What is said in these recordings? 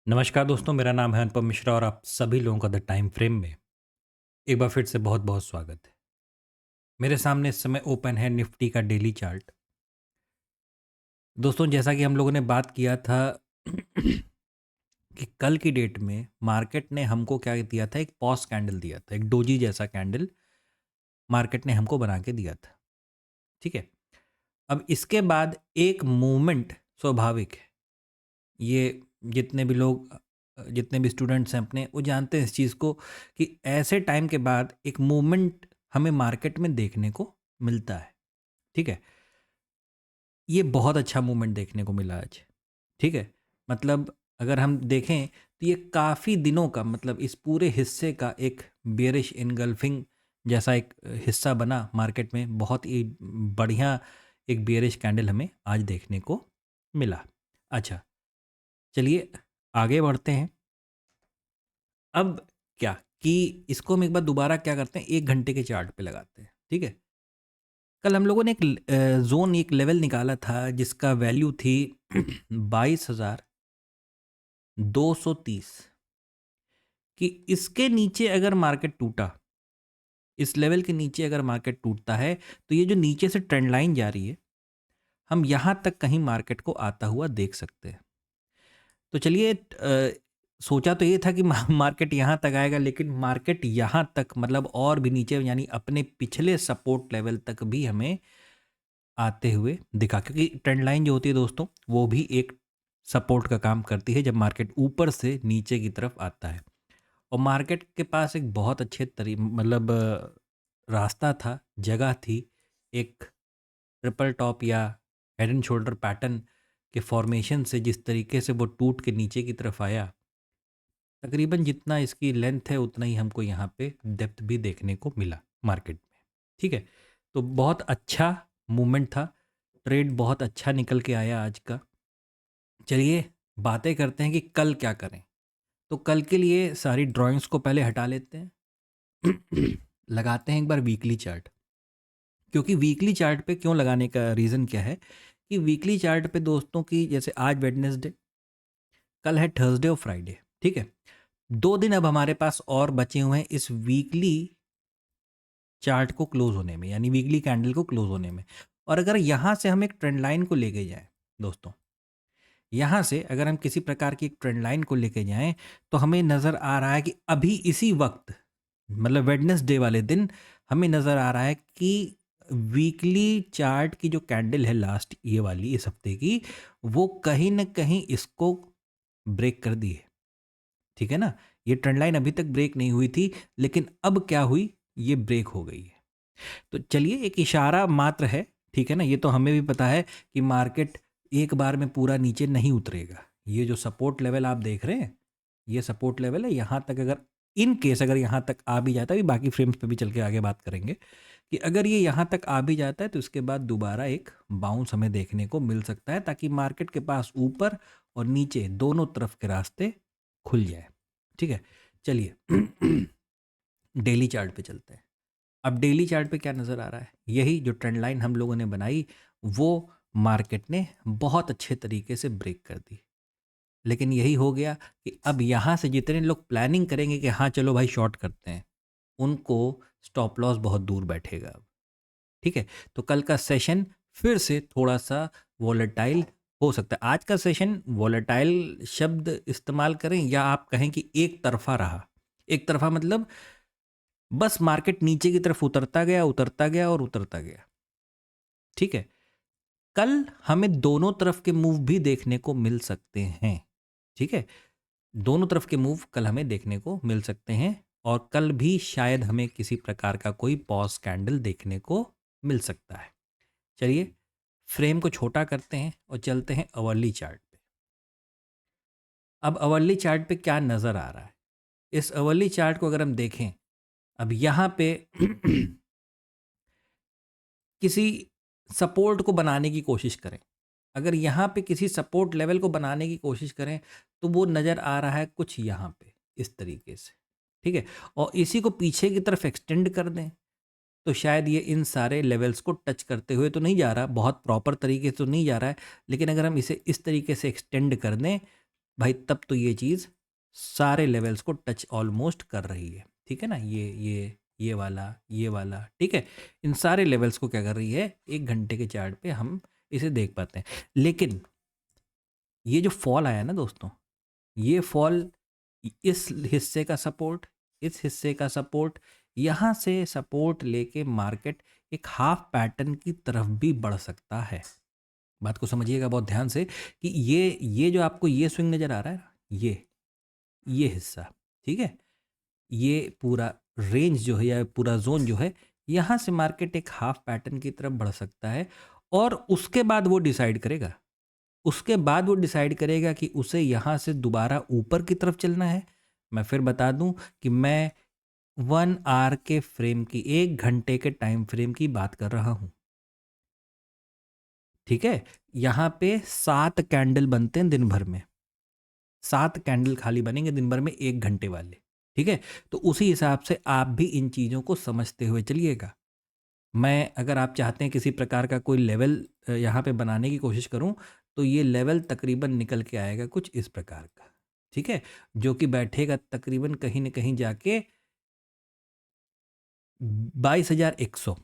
नमस्कार दोस्तों, मेरा नाम है अनुपम मिश्रा और आप सभी लोगों का द टाइम फ्रेम में एक बार फिर से बहुत बहुत स्वागत है। मेरे सामने इस समय ओपन है निफ्टी का डेली चार्ट। दोस्तों, जैसा कि हम लोगों ने बात किया था कि कल की डेट में मार्केट ने हमको क्या दिया था, एक पॉज कैंडल दिया था, एक डोजी जैसा कैंडल मार्केट ने हमको बना के दिया था। ठीक है। अब इसके बाद एक मूवमेंट स्वाभाविक है। ये जितने भी लोग जितने भी स्टूडेंट्स हैं अपने, वो जानते हैं इस चीज़ को कि ऐसे टाइम के बाद एक मूवमेंट हमें मार्केट में देखने को मिलता है। ठीक है। ये बहुत अच्छा मूवमेंट देखने को मिला आज। ठीक है। मतलब अगर हम देखें तो ये काफ़ी दिनों का, मतलब इस पूरे हिस्से का एक बेरिश इनगल्फिंग जैसा एक हिस्सा बना मार्केट में। बहुत ही बढ़िया एक बेरिश कैंडल हमें आज देखने को मिला। अच्छा, चलिए आगे बढ़ते हैं। अब क्या कि इसको हम एक बार दोबारा क्या करते हैं, 1 घंटे के चार्ट पे लगाते हैं। ठीक है। कल हम लोगों ने एक ज़ोन, एक लेवल निकाला था जिसका वैल्यू थी 22,230, कि इसके नीचे अगर मार्केट टूटा, इस लेवल के नीचे अगर मार्केट टूटता है तो ये जो नीचे से ट्रेंड लाइन जा रही है, हम यहाँ तक कहीं मार्केट को आता हुआ देख सकते हैं। तो चलिए, सोचा तो ये था कि मार्केट यहाँ तक आएगा, लेकिन मार्केट यहाँ तक मतलब और भी नीचे, यानी अपने पिछले सपोर्ट लेवल तक भी हमें आते हुए दिखा, क्योंकि ट्रेंड लाइन जो होती है दोस्तों, वो भी एक सपोर्ट का काम करती है जब मार्केट ऊपर से नीचे की तरफ आता है। और मार्केट के पास एक बहुत अच्छे मतलब रास्ता था, जगह थी, एक ट्रिपल टॉप या हेड एंड शोल्डर पैटर्न के फॉर्मेशन से जिस तरीके से वो टूट के नीचे की तरफ आया, तकरीबन जितना इसकी लेंथ है उतना ही हमको यहाँ पे डेप्थ भी देखने को मिला मार्केट में। ठीक है। तो बहुत अच्छा मूवमेंट था, ट्रेड बहुत अच्छा निकल के आया आज का। चलिए बातें करते हैं कि कल क्या करें। तो कल के लिए सारी ड्राइंग्स को पहले हटा लेते हैं लगाते हैं एक बार वीकली चार्ट। क्योंकि वीकली चार्ट पे क्यों लगाने का रीज़न क्या है कि वीकली चार्ट पे दोस्तों की, जैसे आज वेडनेसडे, कल है थर्सडे और फ्राइडे। ठीक है। 2 दिन अब हमारे पास और बचे हुए हैं इस वीकली चार्ट को क्लोज होने में, यानी वीकली कैंडल को क्लोज होने में। और अगर यहाँ से हम एक ट्रेंड लाइन को लेके जाएं दोस्तों, यहाँ से अगर हम किसी प्रकार की एक ट्रेंड लाइन को लेके जाएं, तो हमें नज़र आ रहा है कि अभी इसी वक्त, मतलब वेडनेसडे वाले दिन, हमें नज़र आ रहा है कि वीकली चार्ट की जो कैंडल है लास्ट, ये वाली इस हफ्ते की, वो कहीं ना कहीं इसको ब्रेक कर दी है। ठीक है ना। ये ट्रेंड लाइन अभी तक ब्रेक नहीं हुई थी, लेकिन अब क्या हुई, ये ब्रेक हो गई है। तो चलिए, एक इशारा मात्र है। ठीक है ना। ये तो हमें भी पता है कि मार्केट एक बार में पूरा नीचे नहीं उतरेगा। ये जो सपोर्ट लेवल आप देख रहे हैं, ये सपोर्ट लेवल है। यहाँ तक अगर इन केस अगर यहाँ तक आ भी जाता है, अभी बाकी फ्रेम्स पे भी चल के आगे बात करेंगे, कि अगर ये यहाँ तक आ भी जाता है तो इसके बाद दोबारा एक बाउंस हमें देखने को मिल सकता है, ताकि मार्केट के पास ऊपर और नीचे दोनों तरफ के रास्ते खुल जाए। ठीक है। चलिए डेली चार्ट पे चलते हैं। अब डेली चार्ट पे क्या नज़र आ रहा है, यही जो ट्रेंड लाइन हम लोगों ने बनाई, वो मार्केट ने बहुत अच्छे तरीके से ब्रेक कर दी। लेकिन यही हो गया कि अब यहाँ से जितने लोग प्लानिंग करेंगे कि हाँ चलो भाई शॉर्ट करते हैं, उनको स्टॉप लॉस बहुत दूर बैठेगा अब। ठीक है। तो कल का सेशन फिर से थोड़ा सा वॉलेटाइल हो सकता है। आज का सेशन वॉलेटाइल शब्द इस्तेमाल करें या आप कहें कि एक तरफा रहा। एक तरफा मतलब बस मार्केट नीचे की तरफ उतरता गया, उतरता गया और उतरता गया। ठीक है। कल हमें दोनों तरफ के मूव भी देखने को मिल सकते हैं। ठीक है। दोनों तरफ के मूव कल हमें देखने को मिल सकते हैं, और कल भी शायद हमें किसी प्रकार का कोई पॉज कैंडल देखने को मिल सकता है। चलिए फ्रेम को छोटा करते हैं और चलते हैं अवर्ली चार्ट पे। अब अवर्ली चार्ट पे क्या नज़र आ रहा है, इस अवर्ली चार्ट को अगर हम देखें, अब यहाँ पे किसी सपोर्ट को बनाने की कोशिश करें, अगर यहाँ पे किसी सपोर्ट लेवल को बनाने की कोशिश करें, तो वो नज़र आ रहा है कुछ यहाँ पे इस तरीके से। ठीक है। और इसी को पीछे की तरफ एक्सटेंड कर दें, तो शायद ये इन सारे लेवल्स को टच करते हुए तो नहीं जा रहा, बहुत प्रॉपर तरीके से तो नहीं जा रहा है, लेकिन अगर हम इसे इस तरीके से एक्सटेंड कर दें, भाई तब तो ये चीज़ सारे लेवल्स को टच ऑलमोस्ट कर रही है, ठीक है ना। ये वाला, ये वाला, ठीक है। इन सारे लेवल्स को क्या कर रही है, 1 घंटे के चार्ट पे हम इसे देख पाते हैं। लेकिन ये जो फॉल आया ना दोस्तों, ये फॉल, इस हिस्से का सपोर्ट, इस हिस्से का सपोर्ट, यहाँ से सपोर्ट लेके मार्केट एक हाफ पैटर्न की तरफ भी बढ़ सकता है। बात को समझिएगा बहुत ध्यान से कि ये जो आपको ये स्विंग नज़र आ रहा है ना, ये हिस्सा, ठीक है, ये पूरा रेंज जो है या पूरा जोन जो है, यहाँ से मार्केट एक हाफ पैटर्न की तरफ बढ़ सकता है। और उसके बाद वो डिसाइड करेगा, उसके बाद वो डिसाइड करेगा कि उसे यहाँ से दोबारा ऊपर की तरफ चलना है। मैं फिर बता दूं कि मैं 1 आवर के फ्रेम की, 1 घंटे के टाइम फ्रेम की बात कर रहा हूँ, ठीक है। यहाँ पे 7 कैंडल बनते हैं दिन भर में, 7 कैंडल खाली बनेंगे दिन भर में 1 घंटे वाले, ठीक है। तो उसी हिसाब से आप भी इन चीज़ों को समझते हुए चलिएगा। मैं, अगर आप चाहते हैं किसी प्रकार का कोई लेवल यहाँ पे बनाने की कोशिश करूँ, तो ये लेवल तकरीबन निकल के आएगा कुछ इस प्रकार का, ठीक है, जो कि बैठेगा तकरीबन कहीं न कहीं जाके 22,100,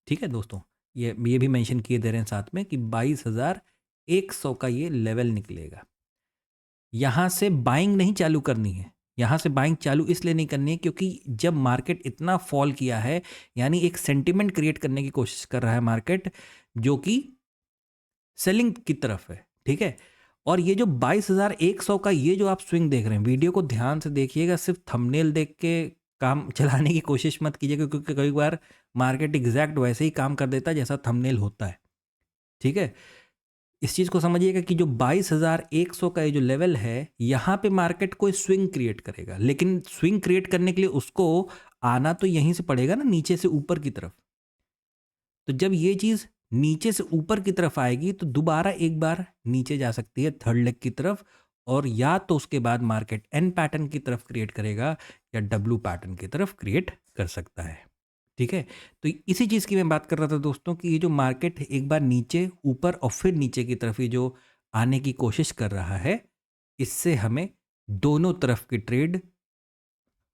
ठीक है दोस्तों। ये भी मेंशन किए दे रहे हैं साथ में कि 22,100 का ये लेवल निकलेगा। यहाँ से बाइंग नहीं चालू करनी है, यहाँ से बाइंग चालू इसलिए नहीं करनी है क्योंकि जब मार्केट इतना फॉल किया है, यानी एक सेंटिमेंट क्रिएट करने की कोशिश कर रहा है मार्केट, जो कि सेलिंग की तरफ है, ठीक है। और ये जो 22,100 का ये जो आप स्विंग देख रहे हैं, वीडियो को ध्यान से देखिएगा, सिर्फ थंबनेल देख के काम चलाने की कोशिश मत कीजिएगा, क्योंकि कई बार मार्केट एग्जैक्ट वैसे ही काम कर देता है जैसा थंबनेल होता है, ठीक है। इस चीज़ को समझिएगा कि जो 22,100 का ये जो लेवल है, यहाँ पे मार्केट कोई स्विंग क्रिएट करेगा, लेकिन स्विंग क्रिएट करने के लिए उसको आना तो यहीं से पड़ेगा ना, नीचे से ऊपर की तरफ। तो जब ये चीज़ नीचे से ऊपर की तरफ आएगी तो दोबारा एक बार नीचे जा सकती है थर्ड लेग की तरफ, और या तो उसके बाद मार्केट एन पैटर्न की तरफ क्रिएट करेगा या डब्ल्यू पैटर्न की तरफ क्रिएट कर सकता है, ठीक है। तो इसी चीज़ की मैं बात कर रहा था दोस्तों कि ये जो मार्केट एक बार नीचे, ऊपर और फिर नीचे की तरफ ये जो आने की कोशिश कर रहा है, इससे हमें दोनों तरफ के ट्रेड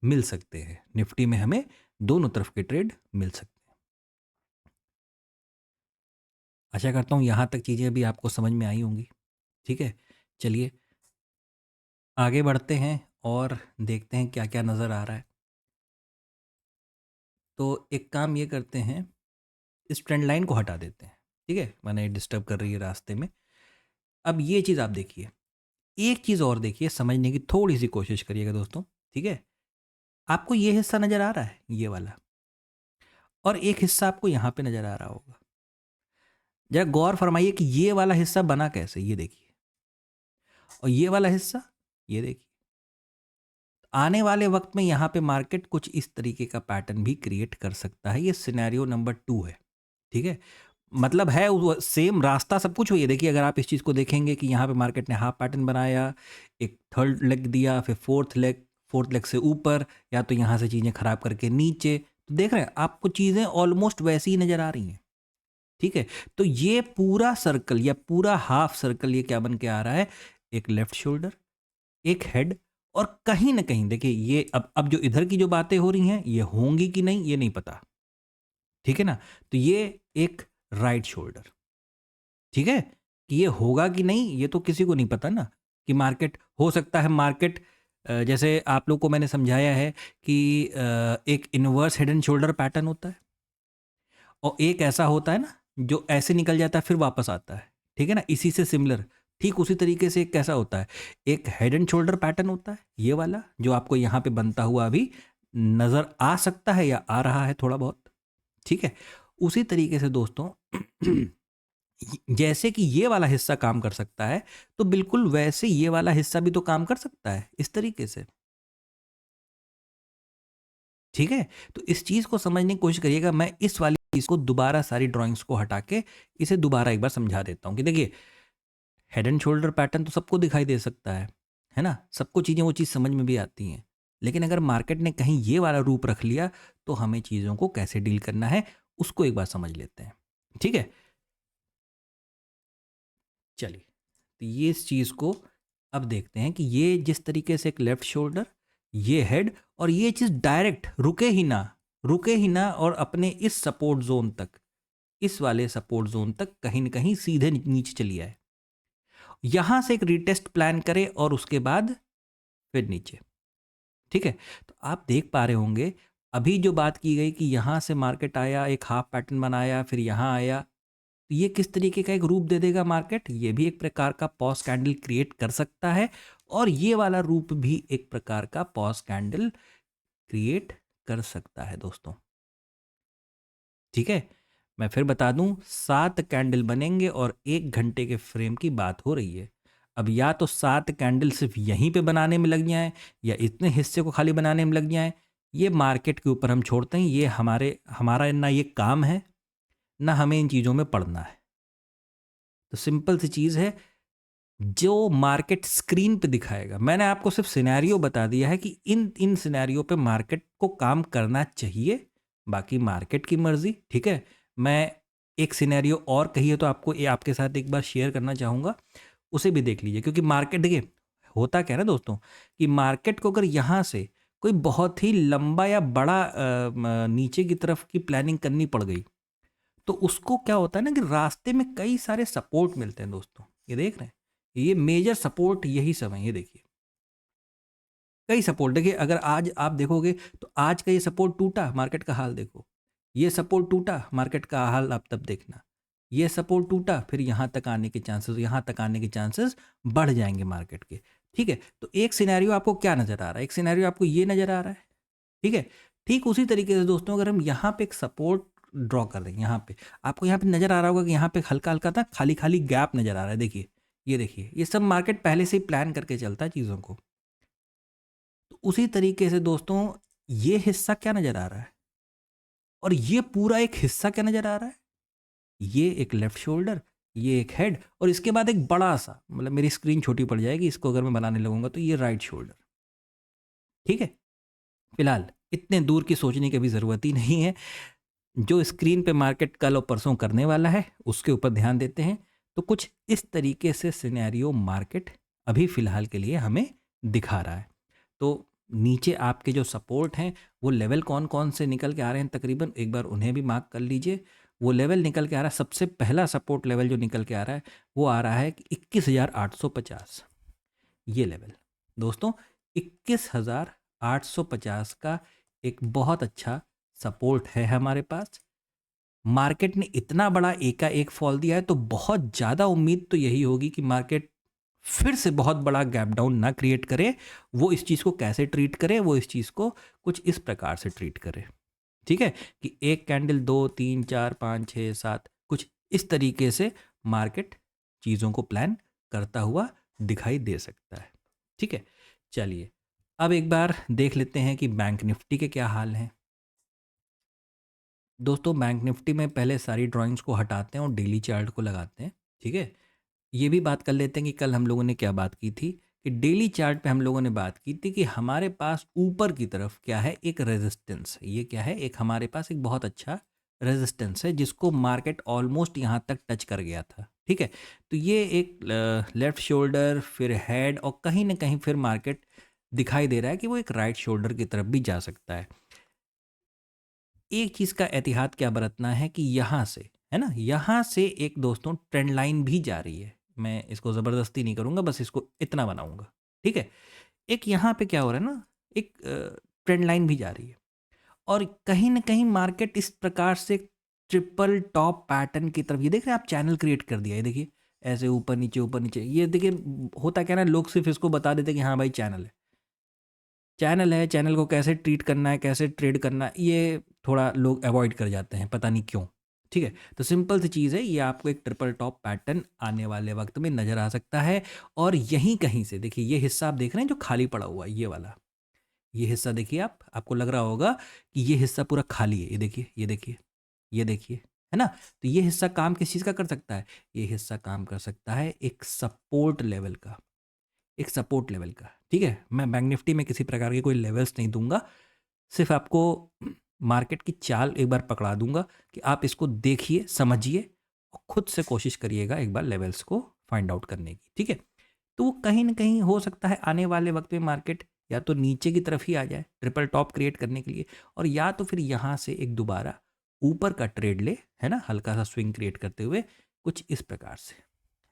मिल सकते हैं। निफ्टी में हमें दोनों तरफ के ट्रेड मिल सकते हैं। आशा करता हूँ यहाँ तक चीज़ें भी आपको समझ में आई होंगी, ठीक है। चलिए आगे बढ़ते हैं और देखते हैं क्या क्या नज़र आ रहा है। तो एक काम ये करते हैं, इस ट्रेंड लाइन को हटा देते हैं, ठीक है, मैंने डिस्टर्ब कर रही है रास्ते में। अब ये चीज़ आप देखिए, एक चीज़ और देखिए, समझने की थोड़ी सी कोशिश करिएगा दोस्तों, ठीक है। आपको ये हिस्सा नज़र आ रहा है, ये वाला, और एक हिस्सा आपको यहाँ पे नज़र आ रहा होगा। जरा गौर फरमाइए कि ये वाला हिस्सा बना कैसे, ये देखिए, और ये वाला हिस्सा, ये देखिए। आने वाले वक्त में यहाँ पे मार्केट कुछ इस तरीके का पैटर्न भी क्रिएट कर सकता है। ये सिनेरियो नंबर 2 है, ठीक है। मतलब है सेम रास्ता सब कुछ हुई है। देखिए अगर आप इस चीज़ को देखेंगे कि यहाँ पे मार्केट ने हाफ पैटर्न बनाया, एक थर्ड लेग दिया, फिर फोर्थ लेग से ऊपर, या तो यहाँ से चीज़ें खराब करके नीचे, तो देख रहे हैं आपको चीज़ें ऑलमोस्ट वैसी ही नज़र आ रही हैं, ठीक है। तो ये पूरा सर्कल या पूरा हाफ सर्कल ये क्या बन के आ रहा है, एक लेफ्ट शोल्डर, एक हेड, और कहीं ना कहीं देखिए ये अब जो इधर की जो बातें हो रही हैं ये होंगी कि नहीं ये नहीं पता, ठीक है ना। तो ये एक राइट शोल्डर, ठीक है, कि ये होगा कि नहीं ये तो किसी को नहीं पता ना, कि मार्केट हो सकता है, मार्केट जैसे आप लोग को मैंने समझाया है कि एक inverse head and shoulder pattern होता है, और एक ऐसा होता है ना जो ऐसे निकल जाता है फिर वापस आता है, ठीक है ना, इसी से सिमिलर। ठीक उसी तरीके से एक कैसा होता है, एक हेड एंड शोल्डर पैटर्न होता है, ये वाला जो आपको यहाँ पे बनता हुआ अभी नज़र आ सकता है या आ रहा है थोड़ा बहुत, ठीक है। उसी तरीके से दोस्तों जैसे कि ये वाला हिस्सा काम कर सकता है, तो बिल्कुल वैसे ये वाला हिस्सा भी तो काम कर सकता है इस तरीके से, ठीक है। तो इस चीज़ को समझने की कोशिश करिएगा। मैं इस वाली चीज़ को दोबारा, सारी ड्राइंग्स को हटा के इसे दोबारा एक बार समझा देता हूँ कि देखिए हेड एंड शोल्डर पैटर्न तो सबको दिखाई दे सकता है ना, सबको चीज़ें वो चीज़ समझ में भी आती हैं। लेकिन अगर मार्केट ने कहीं ये वाला रूप रख लिया तो हमें चीज़ों को कैसे डील करना है उसको एक बार समझ लेते हैं, ठीक है। चलिए, तो ये इस चीज़ को अब देखते हैं कि ये जिस तरीके से एक लेफ्ट शोल्डर, ये हेड और ये चीज़ डायरेक्ट रुके ही ना और अपने इस सपोर्ट जोन तक, इस वाले सपोर्ट जोन तक कहीं न कहीं सीधे नीचे चली आए। यहाँ से एक रीटेस्ट प्लान करे और उसके बाद फिर नीचे। ठीक है? तो आप देख पा रहे होंगे अभी जो बात की गई कि यहाँ से मार्केट आया, एक हाफ पैटर्न बनाया, फिर यहाँ आया, तो ये किस तरीके का एक रूप दे देगा मार्केट? ये भी एक प्रकार का पॉज कैंडल क्रिएट कर सकता है और ये वाला रूप भी एक प्रकार का पॉज कैंडल क्रिएट कर सकता है दोस्तों। ठीक है? मैं फिर बता दूं, 7 कैंडल बनेंगे और 1 घंटे के फ्रेम की बात हो रही है। अब या तो 7 कैंडल सिर्फ यहीं पे बनाने में लग जाएं या इतने हिस्से को खाली बनाने में लग जाएं, ये मार्केट के ऊपर हम छोड़ते हैं। ये हमारा ना ये काम है, ना हमें इन चीज़ों में पड़ना है। तो सिंपल सी चीज़ है, जो मार्केट स्क्रीन पे दिखाएगा, मैंने आपको सिर्फ सिनेरियो बता दिया है कि इन इन सिनेरियो पे मार्केट को काम करना चाहिए, बाकी मार्केट की मर्जी। ठीक है? मैं एक सिनेरियो और कही है तो आपको ये आपके साथ एक बार शेयर करना चाहूँगा, उसे भी देख लीजिए। क्योंकि मार्केट देखिए होता क्या है ना दोस्तों, कि मार्केट को अगर यहाँ से कोई बहुत ही लंबा या बड़ा नीचे की तरफ की प्लानिंग करनी पड़ गई, तो उसको क्या होता है ना कि रास्ते में कई सारे सपोर्ट मिलते हैं दोस्तों। ये देख रहे हैं, ये मेजर सपोर्ट यही सब है। ये देखिए कई सपोर्ट, देखिए अगर आज आप देखोगे तो आज का ये सपोर्ट टूटा, मार्केट का हाल देखो। ये सपोर्ट टूटा, मार्केट का हाल आप तब देखना। ये सपोर्ट टूटा, फिर यहाँ तक आने के चांसेस, यहाँ तक आने के चांसेस बढ़ जाएंगे मार्केट के। ठीक है? तो एक सिनेरियो आपको क्या नजर आ रहा है? एक सिनेरियो आपको ये नजर आ रहा है। ठीक है? ठीक उसी तरीके से दोस्तों, अगर हम यहाँ पे एक सपोर्ट ड्रॉ कर रहे हैं, यहाँ पे आपको यहाँ पे नजर आ रहा होगा कि यहाँ पे हल्का हल्का था खाली खाली गैप नजर आ रहा है। देखिए, ये देखिए, ये सब मार्केट पहले से ही प्लान करके चलता है चीज़ों को। तो उसी तरीके से दोस्तों, ये हिस्सा क्या नजर आ रहा है और ये पूरा एक हिस्सा क्या नजर आ रहा है? ये एक लेफ्ट शोल्डर, ये एक हेड और इसके बाद एक बड़ा सा, मतलब मेरी स्क्रीन छोटी पड़ जाएगी इसको अगर मैं बनाने लगूंगा, तो ये राइट शोल्डर। ठीक है? फिलहाल इतने दूर की सोचने की अभी ज़रूरत ही नहीं है। जो स्क्रीन पे मार्केट कल और परसों करने वाला है उसके ऊपर ध्यान देते हैं। तो कुछ इस तरीके से सिनेरियो मार्केट अभी फ़िलहाल के लिए हमें दिखा रहा है। तो नीचे आपके जो सपोर्ट हैं, वो लेवल कौन कौन से निकल के आ रहे हैं तकरीबन, एक बार उन्हें भी मार्क कर लीजिए। वो लेवल निकल के आ रहा है, सबसे पहला सपोर्ट लेवल जो निकल के आ रहा है वो आ रहा है 21,850। ये लेवल दोस्तों 21,850 का एक बहुत अच्छा सपोर्ट है हमारे पास। मार्केट ने इतना बड़ा एकाएक फॉल दिया है तो बहुत ज़्यादा उम्मीद तो यही होगी कि मार्केट फिर से बहुत बड़ा गैप डाउन ना क्रिएट करे। वो इस चीज़ को कैसे ट्रीट करे? वो इस चीज़ को कुछ इस प्रकार से ट्रीट करे। ठीक है? कि एक कैंडल 2 3 4 5 6 7 कुछ इस तरीके से मार्केट चीज़ों को प्लान करता हुआ दिखाई दे सकता है। ठीक है? चलिए अब एक बार देख लेते हैं कि बैंक निफ्टी के क्या हाल हैं। दोस्तों बैंक निफ्टी में पहले सारी ड्राइंग्स को हटाते हैं और डेली चार्ट को लगाते हैं। ठीक है? ये भी बात कर लेते हैं कि कल हम लोगों ने क्या बात की थी, कि डेली चार्ट पे हम लोगों ने बात की थी कि हमारे पास ऊपर की तरफ क्या है, एक रेजिस्टेंस। ये क्या है? एक हमारे पास एक बहुत अच्छा रेजिस्टेंस है जिसको मार्केट ऑलमोस्ट यहाँ तक टच कर गया था। ठीक है? तो ये एक लेफ्ट शोल्डर, फिर हेड और कहीं ना कहीं फिर मार्केट दिखाई दे रहा है कि वो एक राइट शोल्डर की तरफ भी जा सकता है। एक चीज़ का एहतियात क्या बरतना है कि यहाँ से, है ना, यहाँ से एक दोस्तों ट्रेंड लाइन भी जा रही है। मैं इसको ज़बरदस्ती नहीं करूँगा, बस इसको इतना बनाऊँगा। ठीक है? एक यहाँ पे क्या हो रहा है ना, एक ट्रेंड लाइन भी जा रही है और कहीं न कहीं मार्केट इस प्रकार से ट्रिपल टॉप पैटर्न की तरफ, ये देख रहे हैं आप, चैनल क्रिएट कर दिया है। देखिए ऐसे ऊपर नीचे ऊपर नीचे। ये देखिए होता क्या है ना, लोग सिर्फ़ इसको बता देते हैं कि हाँ भाई चैनल है। चैनल है, चैनल को कैसे ट्रीट करना है, कैसे ट्रेड करना है, ये थोड़ा लोग अवॉइड कर जाते हैं, पता नहीं क्यों। ठीक है? तो सिंपल सी चीज़ है, ये आपको एक ट्रिपल टॉप पैटर्न आने वाले वक्त में नज़र आ सकता है। और यहीं कहीं से देखिए, ये हिस्सा आप देख रहे हैं जो खाली पड़ा हुआ है, ये वाला, ये हिस्सा देखिए आप, आपको लग रहा होगा कि ये हिस्सा पूरा खाली है। ये देखिए, ये देखिए, ये देखिए, है ना? तो ये हिस्सा काम किस चीज़ का कर सकता है? ये हिस्सा काम कर सकता है एक सपोर्ट लेवल का, एक सपोर्ट लेवल का। ठीक है? मैं बैंक निफ्टी में किसी प्रकार के कोई लेवल्स नहीं दूंगा, सिर्फ आपको मार्केट की चाल एक बार पकड़ा दूंगा कि आप इसको देखिए, समझिए और खुद से कोशिश करिएगा एक बार लेवल्स को फाइंड आउट करने की। ठीक है? तो वो कहीं ना कहीं हो सकता है आने वाले वक्त में मार्केट या तो नीचे की तरफ ही आ जाए ट्रिपल टॉप क्रिएट करने के लिए, और या तो फिर यहाँ से एक दोबारा ऊपर का ट्रेड ले, है ना, हल्का सा स्विंग क्रिएट करते हुए कुछ इस प्रकार से,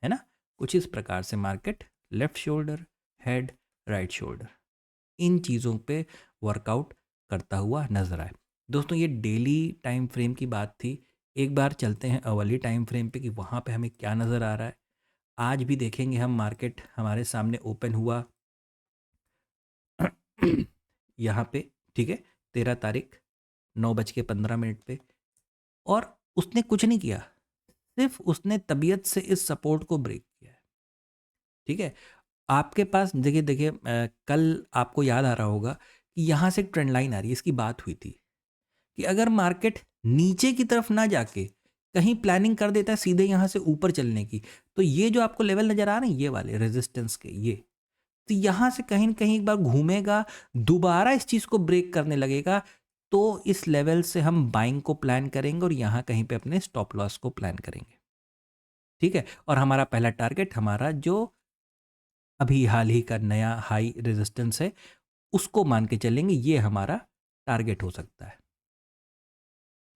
है ना, कुछ इस प्रकार से market left shoulder, head, right shoulder, इन चीज़ों पे वर्कआउट करता हुआ नजर आए। दोस्तों ये डेली टाइम फ्रेम की बात थी, एक बार चलते हैं अवली टाइम फ्रेम पे कि वहाँ पे हमें क्या नज़र आ रहा है। आज भी देखेंगे हम, मार्केट हमारे सामने ओपन हुआ यहाँ पे, ठीक है, 13 तारीख 9:15 पे, और उसने कुछ नहीं किया, सिर्फ उसने तबीयत से इस सपोर्ट को ब्रेक किया है। ठीक है, आपके पास देखिए देखिए कल आपको याद आ रहा होगा कि यहाँ से एक ट्रेंड लाइन आ रही है, इसकी बात हुई थी कि अगर मार्केट नीचे की तरफ ना जाके कहीं प्लानिंग कर देता है सीधे यहाँ से ऊपर चलने की, तो ये जो आपको लेवल नजर आ रहे हैं ये वाले रेजिस्टेंस के, ये तो यहाँ से कहीं न कहीं एक बार घूमेगा, दोबारा इस चीज़ को ब्रेक करने लगेगा, तो इस लेवल से हम बाइंग को प्लान करेंगे और यहाँ कहीं पे अपने स्टॉप लॉस को प्लान करेंगे। ठीक है, और हमारा पहला टारगेट, हमारा जो अभी हाल ही का नया हाई रेजिस्टेंस है, उसको मान के चलेंगे, ये हमारा टारगेट हो सकता है।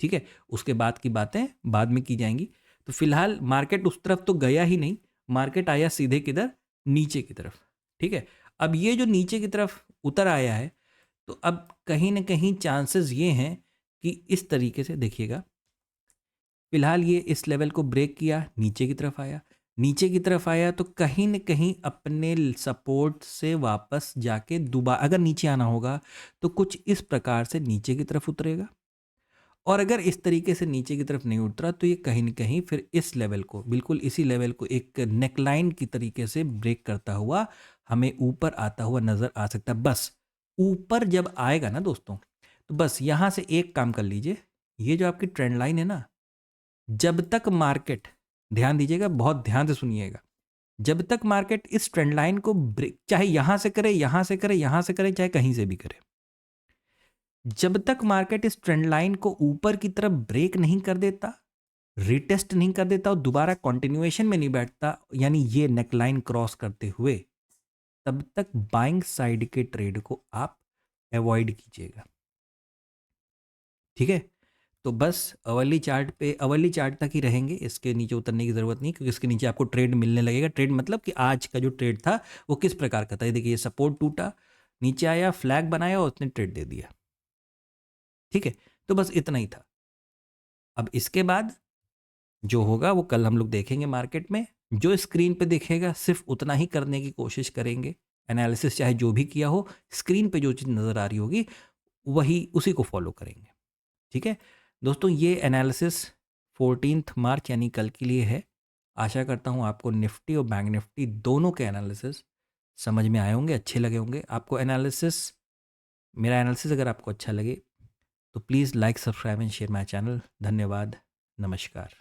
ठीक है, उसके बाद की बातें बाद में की जाएंगी। तो फिलहाल मार्केट उस तरफ तो गया ही नहीं, मार्केट आया सीधे किधर, नीचे की तरफ। ठीक है, अब ये जो नीचे की तरफ उतर आया है, तो अब कहीं ना कहीं चांसेस ये हैं कि इस तरीके से देखिएगा, फिलहाल ये इस लेवल को ब्रेक किया, नीचे की तरफ आया, नीचे की तरफ आया तो कहीं न कहीं अपने सपोर्ट से वापस जाके दोबारा अगर नीचे आना होगा तो कुछ इस प्रकार से नीचे की तरफ उतरेगा, और अगर इस तरीके से नीचे की तरफ नहीं उतरा तो ये कहीं न कहीं फिर इस लेवल को, बिल्कुल इसी लेवल को एक नेकलाइन की तरीके से ब्रेक करता हुआ हमें ऊपर आता हुआ नज़र आ सकता है। बस ऊपर जब आएगा ना दोस्तों, तो बस यहाँ से एक काम कर लीजिए, ये जो आपकी ट्रेंड लाइन है ना, जब तक मार्केट, ध्यान दीजिएगा, बहुत ध्यान से सुनिएगा, जब तक मार्केट इस ट्रेंड लाइन को ब्रेक, चाहे यहां से करे, यहां से करे, यहां से करे, चाहे कहीं से भी करे, जब तक मार्केट इस ट्रेंड लाइन को ऊपर की तरफ ब्रेक नहीं कर देता, रिटेस्ट नहीं कर देता और दोबारा कंटिन्यूएशन में नहीं बैठता, यानी ये नेकलाइन क्रॉस करते हुए, तब तक बाइंग साइड के ट्रेड को आप अवॉइड कीजिएगा। ठीक है, तो बस अवर्ली चार्ट पे, अवर्ली चार्ट तक ही रहेंगे, इसके नीचे उतरने की ज़रूरत नहीं, क्योंकि इसके नीचे आपको ट्रेड मिलने लगेगा। ट्रेड मतलब कि आज का जो ट्रेड था वो किस प्रकार का था, ये देखिए, ये सपोर्ट टूटा, नीचे आया, फ्लैग बनाया और उसने ट्रेड दे दिया। ठीक है, तो बस इतना ही था। अब इसके बाद जो होगा वो कल हम लोग देखेंगे मार्केट में, जो स्क्रीन पे दिखेगा सिर्फ उतना ही करने की कोशिश करेंगे, एनालिसिस चाहे जो भी किया हो, स्क्रीन पे जो चीज़ नज़र आ रही होगी वही, उसी को फॉलो करेंगे। ठीक है दोस्तों, ये एनालिसिस 14 मार्च यानी कल के लिए है। आशा करता हूँ आपको निफ्टी और बैंक निफ्टी दोनों के एनालिसिस समझ में आए होंगे, अच्छे लगे होंगे। आपको एनालिसिस, मेरा एनालिसिस अगर आपको अच्छा लगे तो please like, subscribe and share my channel. धन्यवाद, नमस्कार।